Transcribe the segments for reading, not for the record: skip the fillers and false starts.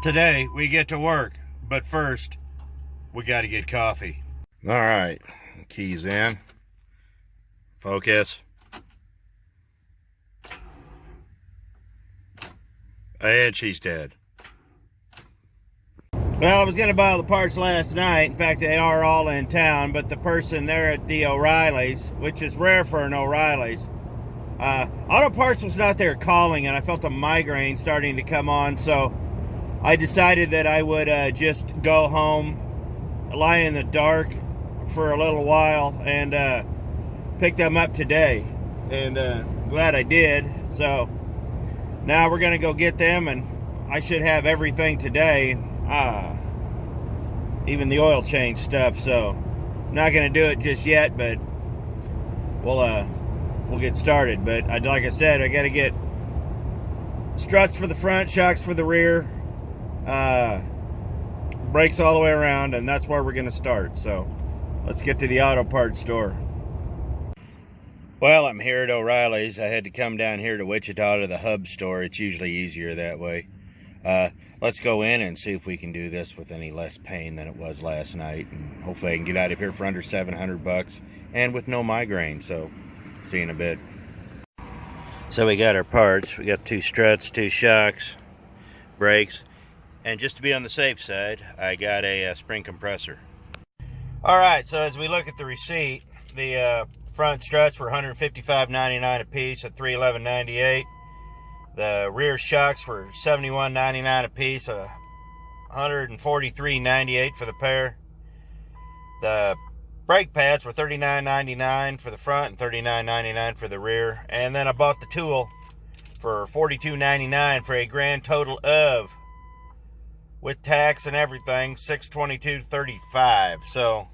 Today we get to work, but first we got to get coffee. All right, keys in, focus, and she's dead. Well, I was going to buy all the parts last night. In fact, they are all in town, but the person there at the O'Reilly's, which is rare for an O'Reilly's, Auto Parts was not there calling, and I felt a migraine starting to come on, so I decided that I would just go home, lie in the dark for a little while, and pick them up today. And glad I did. So now we're going to go get them, and I should have everything today. Even the oil change stuff, so I'm not going to do it just yet, but we'll get started. But like I said, I got to get struts for the front, shocks for the rear, brakes all the way around, and that's where we're going to start. So let's get to the auto parts store. Well, I'm here at O'Reilly's. I had to come down here to Wichita to the hub store. It's usually easier that way. Let's go in and see if we can do this with any less pain than it was last night, and hopefully I can get out of here for under $700 and with no migraine. So see you in a bit. So we got our parts. We got 2 struts, 2 shocks, brakes, and just to be on the safe side, I got a spring compressor. All right, so as we look at the receipt, the front struts were $155.99 a piece at $311.98. The rear shocks were $71.99 a piece, $143.98 for the pair. The brake pads were $39.99 for the front and $39.99 for the rear. And then I bought the tool for $42.99 for a grand total of, with tax and everything, $622.35. So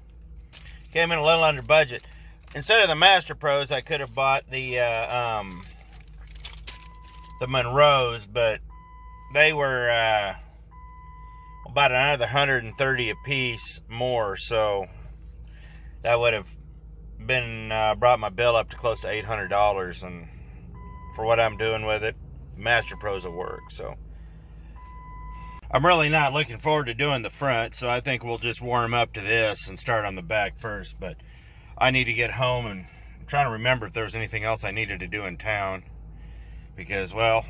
came in a little under budget. Instead of the Master Pros, I could have bought the Monroes, but they were about another $130 a piece more, so that would have been brought my bill up to close to $800, and for what I'm doing with it, Master Pros will work. So I'm really not looking forward to doing the front, so I think we'll just warm up to this and start on the back first. But I need to get home, and I'm trying to remember if there was anything else I needed to do in town. Because, well,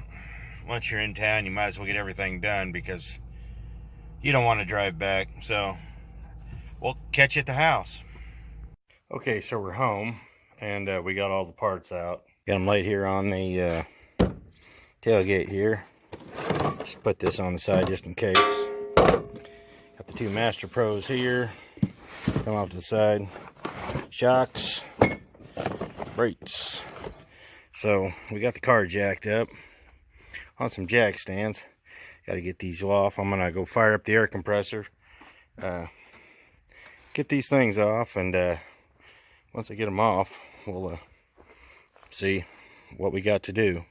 once you're in town, you might as well get everything done, because you don't want to drive back. So we'll catch you at the house. Okay, so we're home, and we got all the parts out. Got them laid here on the tailgate here. Just put this on the side just in case. Got the 2 Master Pros here. Come off to the side. Shocks. Brakes. So we got the car jacked up on some jack stands. Got to get these off. I'm gonna go fire up the air compressor, get these things off, and once I get them off, we'll see what we got to do.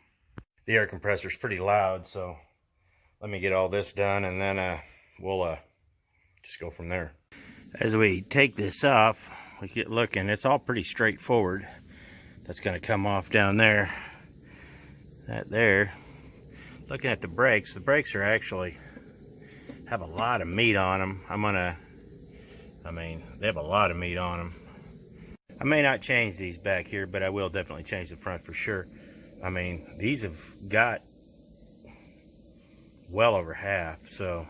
The air compressor is pretty loud, so let me get all this done, and then we'll just go from there. As we take this off, we get looking. It's all pretty straightforward. That's going to come off down there. That there. Looking at the brakes are actually have a lot of meat on them. They have a lot of meat on them. I may not change these back here, but I will definitely change the front for sure. These have got well over half, so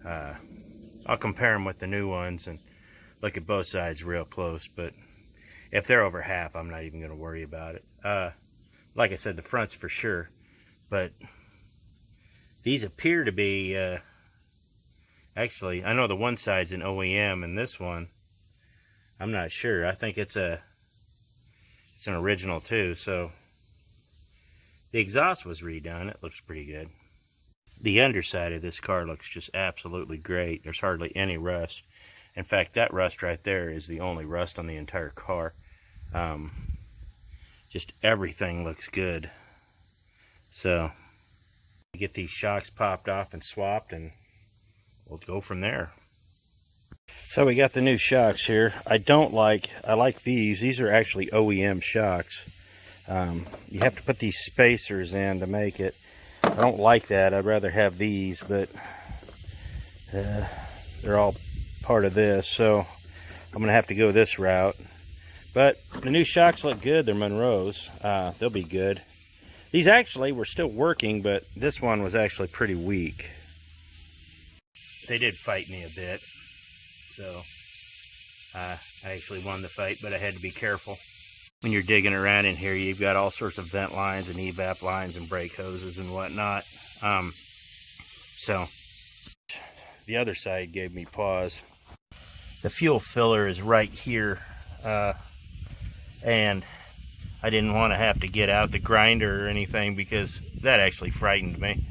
I'll compare them with the new ones and look at both sides real close. But if they're over half, I'm not even going to worry about it. Like I said, the front's for sure, but these appear to be, actually, I know the one side's an OEM, and this one, I'm not sure. I think it's an original too, so the exhaust was redone. It looks pretty good. The underside of this car looks just absolutely great. There's hardly any rust. In fact, that rust right there is the only rust on the entire car. Just everything looks good. So get these shocks popped off and swapped, and we'll go from there. So we got the new shocks here. I like these. These are actually OEM shocks. You have to put these spacers in to make it. I don't like that. I'd rather have these, but they're all part of this, so I'm gonna have to go this route. But the new shocks look good. They're Monroe's. They'll be good. These actually were still working, but this one was actually pretty weak. They did fight me a bit, so I actually won the fight, but I had to be careful. When you're digging around in here, you've got all sorts of vent lines and evap lines and brake hoses and whatnot. So the other side gave me pause. The fuel filler is right here, and I didn't want to have to get out the grinder or anything because that actually frightened me.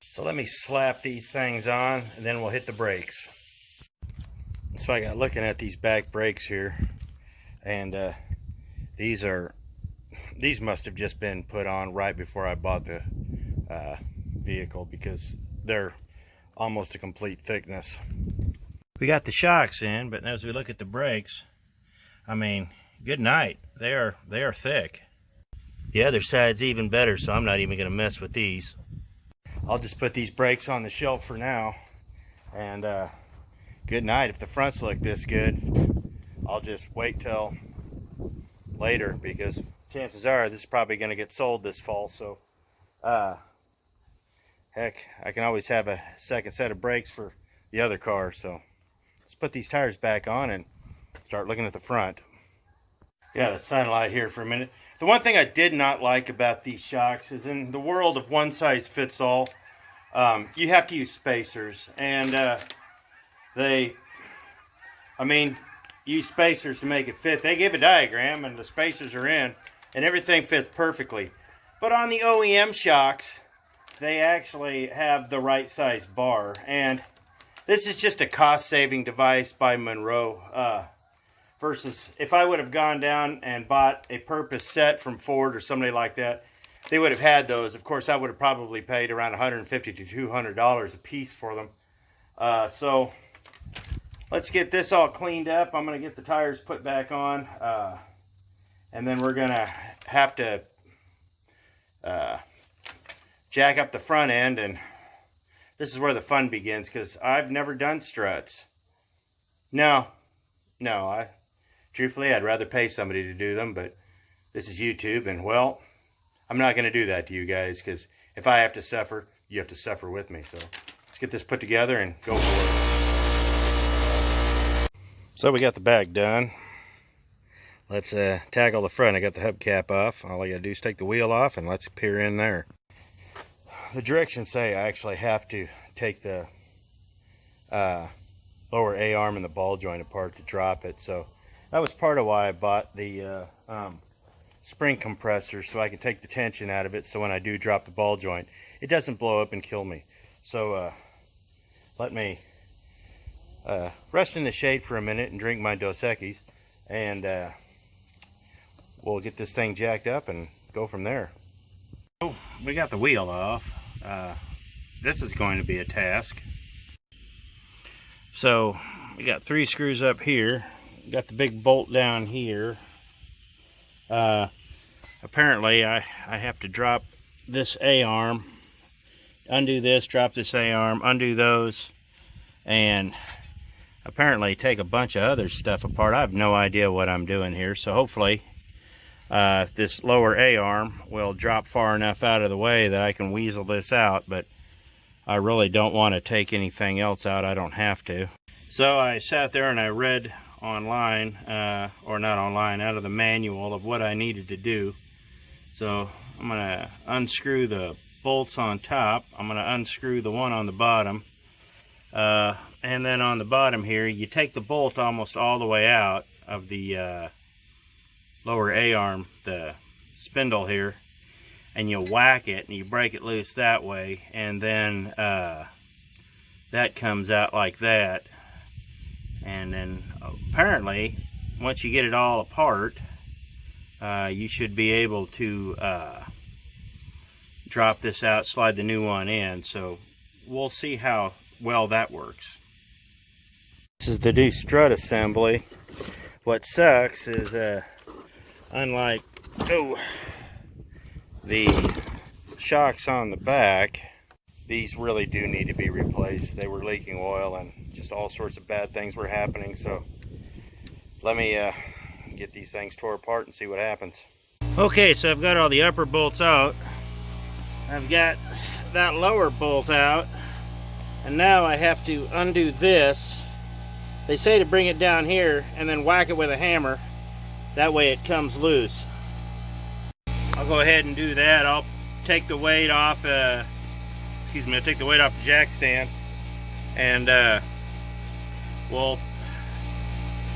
So let me slap these things on and then we'll hit the brakes. So I got looking at these back brakes here, and these must have just been put on right before I bought the vehicle because they're almost a complete thickness. We got the shocks in, but as we look at the brakes, I mean, good night. They are thick. The other side's even better, so I'm not even going to mess with these. I'll just put these brakes on the shelf for now, and good night. If the fronts look this good, I'll just wait till later because chances are this is probably going to get sold this fall. So heck, I can always have a second set of brakes for the other car. So let's put these tires back on and start looking at the front. Yeah, the sunlight here for a minute. The one thing I did not like about these shocks is in the world of one size fits all, you have to use spacers, and use spacers to make it fit. They give a diagram and the spacers are in and everything fits perfectly. But on the OEM shocks, they actually have the right size bar, and this is just a cost-saving device by Monroe. Versus if I would have gone down and bought a purpose set from Ford or somebody like that, they would have had those. Of course, I would have probably paid around $150 to $200 a piece for them. So let's get this all cleaned up. I'm going to get the tires put back on, and then we're going to have to jack up the front end, and this is where the fun begins because I've never done struts. No, truthfully, I'd rather pay somebody to do them, but this is YouTube, and well, I'm not going to do that to you guys, because if I have to suffer, you have to suffer with me. So let's get this put together and go for it. So we got the back done. Let's tackle the front. I got the hubcap off. All I got to do is take the wheel off, and let's peer in there. The directions say I actually have to take the lower A-arm and the ball joint apart to drop it. So that was part of why I bought the spring compressor, so I can take the tension out of it, so when I do drop the ball joint, it doesn't blow up and kill me. So let me rest in the shade for a minute and drink my Dos Equis, and we'll get this thing jacked up and go from there. So we got the wheel off. This is going to be a task. So we got 3 screws up here. Got the big bolt down here. Apparently I have to drop this A-arm, undo this, drop this A-arm, undo those, and apparently take a bunch of other stuff apart. I have no idea what I'm doing here, so hopefully this lower A-arm will drop far enough out of the way that I can weasel this out, but I really don't want to take anything else out. I don't have to. So I sat there and I read online, or not online, out of the manual of what I needed to do. So I'm going to unscrew the bolts on top. I'm going to unscrew the one on the bottom. And then on the bottom here, you take the bolt almost all the way out of the lower A-arm, the spindle here, and you whack it and you break it loose that way, and then that comes out like that. And then apparently once you get it all apart, you should be able to drop this out, slide the new one in. So we'll see how well that works. This is the new strut assembly. What sucks is unlike the shocks on the back, these really do need to be replaced. They were leaking oil and just all sorts of bad things were happening. So let me get these things tore apart and see what happens. Okay, so I've got all the upper bolts out. I've got that lower bolt out, and now I have to undo this. They say to bring it down here and then whack it with a hammer. That way it comes loose. I'll go ahead and do that. I'll take the weight off, I'll take the weight off the jack stand, and we'll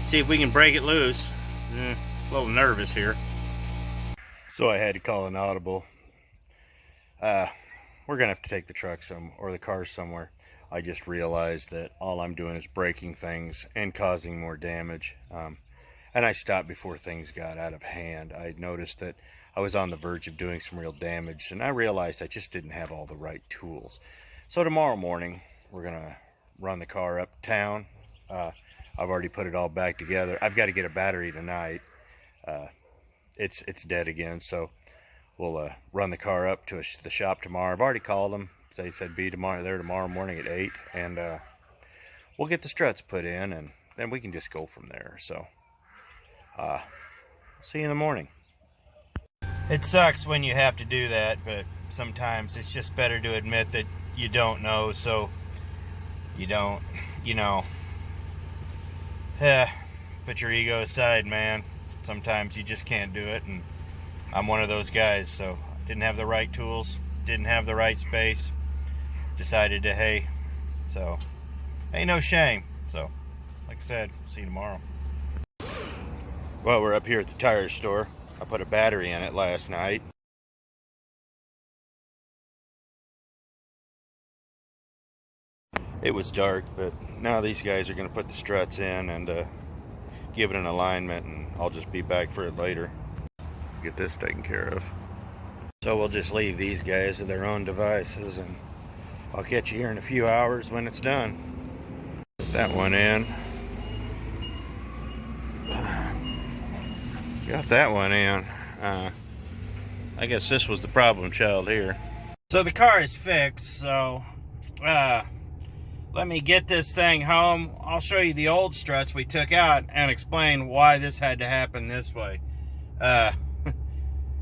see if we can break it loose. A little nervous here. So I had to call an audible. We're gonna have to take the truck or the car somewhere. I just realized that all I'm doing is breaking things and causing more damage. And I stopped before things got out of hand. I noticed that I was on the verge of doing some real damage, and I realized I just didn't have all the right tools. So tomorrow morning, we're gonna run the car uptown. I've already put it all back together. I've got to get a battery tonight. It's dead again, so we'll run the car up to the shop tomorrow. I've already called them. They said be there tomorrow morning at 8, and we'll get the struts put in, and then we can just go from there. So see you in the morning. It sucks when you have to do that, but sometimes it's just better to admit that you don't know, so you don't, put your ego aside, man. Sometimes you just can't do it, and I'm one of those guys. So didn't have the right tools, didn't have the right space, decided to, hey, so ain't no shame. So like I said, see you tomorrow. Well, we're up here at the tire store. I put a battery in it last night. It was dark, but now these guys are going to put the struts in and give it an alignment, and I'll just be back for it later. Get this taken care of. So we'll just leave these guys to their own devices, and I'll catch you here in a few hours when it's done. Put that one in. Got that one in. I guess this was the problem child here. So the car is fixed, so let me get this thing home. I'll show you the old struts we took out and explain why this had to happen this way.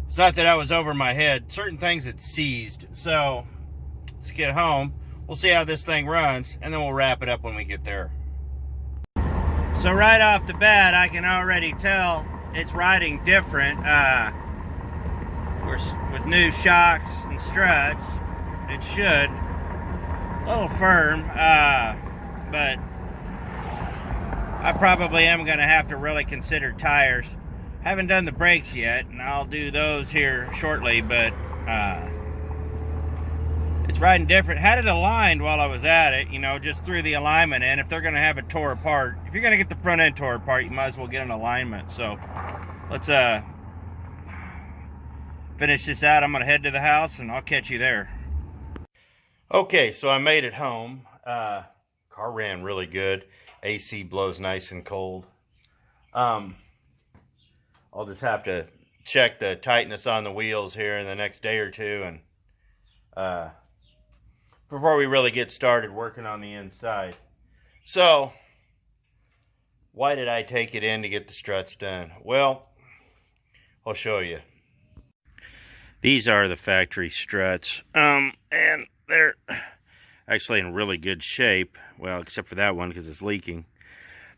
It's not that I was over my head. Certain things had seized. So let's get home. We'll see how this thing runs, and then we'll wrap it up when we get there. So right off the bat, I can already tell it's riding different. With new shocks and struts, it should. A little firm, but I probably am going to have to really consider tires. Haven't done the brakes yet, and I'll do those here shortly, but it's riding different. Had it aligned while I was at it, just threw the alignment in. If they're going to have it tore apart, if you're going to get the front end tore apart, you might as well get an alignment. So let's finish this out. I'm going to head to the house, and I'll catch you there. Okay, so I made it home. Car ran really good. AC blows nice and cold. I'll just have to check the tightness on the wheels here in the next day or two, and before we really get started working on the inside. So why did I take it in to get the struts done? Well, I'll show you. These are the factory struts, and they're actually in really good shape. Well, except for that one because it's leaking.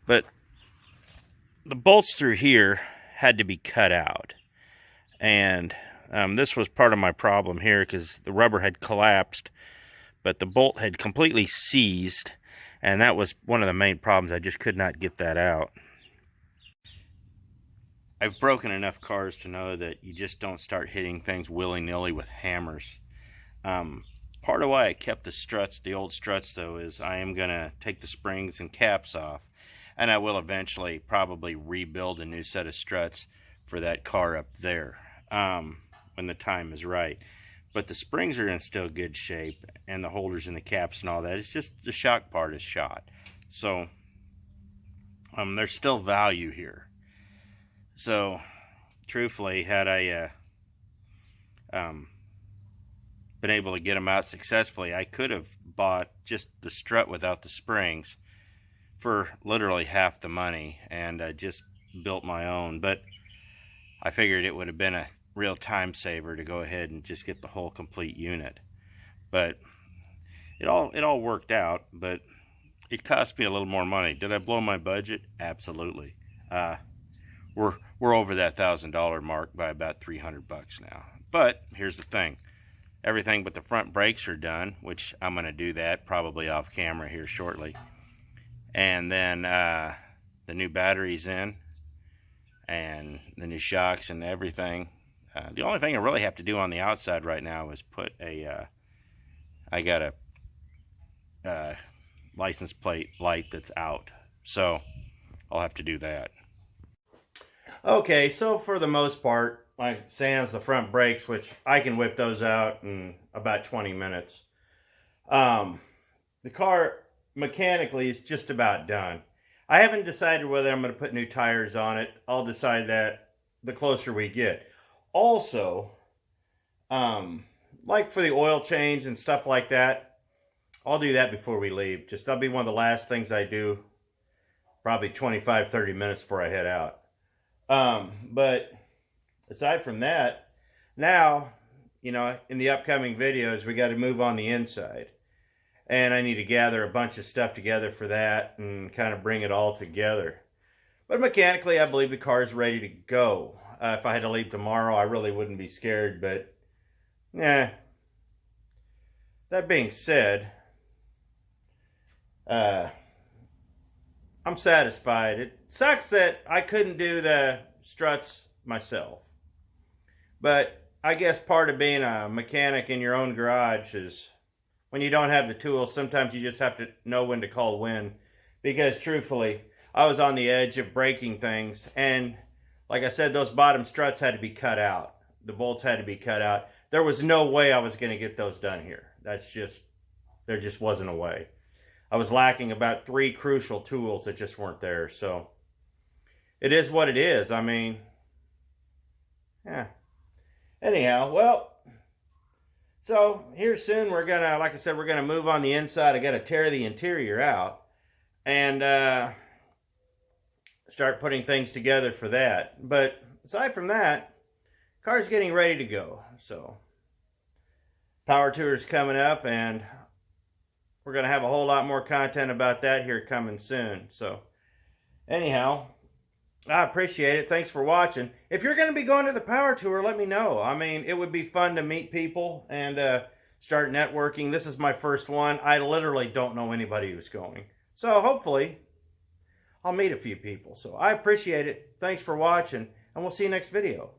But the bolts through here had to be cut out. And this was part of my problem here because the rubber had collapsed, but the bolt had completely seized. And that was one of the main problems. I just could not get that out. I've broken enough cars to know that you just don't start hitting things willy-nilly with hammers. Part of why I kept the struts, the old struts though, is I am going to take the springs and caps off, and I will eventually probably rebuild a new set of struts for that car up there when the time is right. But the springs are in still good shape, and the holders and the caps and all that. It's just the shock part is shot. So there's still value here. So truthfully, had I been able to get them out successfully. I could have bought just the strut without the springs for literally half the money and just built my own, but I figured it would have been a real time saver to go ahead and just get the whole complete unit. But it all worked out, but it cost me a little more money. Did I blow my budget? Absolutely. We're over that $1,000 mark by about 300 bucks now. But here's the thing. Everything but the front brakes are done, which I'm going to do that probably off camera here shortly. And then the new battery's in, and the new shocks and everything. The only thing I really have to do on the outside right now is put a, I got a license plate light that's out. So I'll have to do that. Okay, so for the most part, like sans the front brakes, which I can whip those out in about 20 minutes. The car mechanically is just about done. I haven't decided whether I'm going to put new tires on it. I'll decide that the closer we get. Also, like for the oil change and stuff like that, I'll do that before we leave. Just that'll be one of the last things I do, probably 25-30 minutes before I head out. But aside from that, now, you know, in the upcoming videos, we got to move on the inside. And I need to gather a bunch of stuff together for that and kind of bring it all together. But mechanically, I believe the car is ready to go. If I had to leave tomorrow, I really wouldn't be scared, but yeah. That being said, I'm satisfied. It sucks that I couldn't do the struts myself. But I guess part of being a mechanic in your own garage is when you don't have the tools, sometimes you just have to know when to call when. Because truthfully, I was on the edge of breaking things. And like I said, those bottom struts had to be cut out. The bolts had to be cut out. There was no way I was going to get those done here. There just wasn't a way. I was lacking about 3 crucial tools that just weren't there. So it is what it is. I mean, yeah. Anyhow, well, so here soon we're going to, like I said, we're going to move on the inside. I got to tear the interior out and start putting things together for that. But aside from that, car's getting ready to go. So power tour is coming up, and we're going to have a whole lot more content about that here coming soon. So anyhow, I appreciate it. Thanks for watching. If you're going to be going to the power tour, let me know. I mean, it would be fun to meet people and start networking. This is my first one. I literally don't know anybody who's going. So hopefully I'll meet a few people. So I appreciate it. Thanks for watching, and we'll see you next video.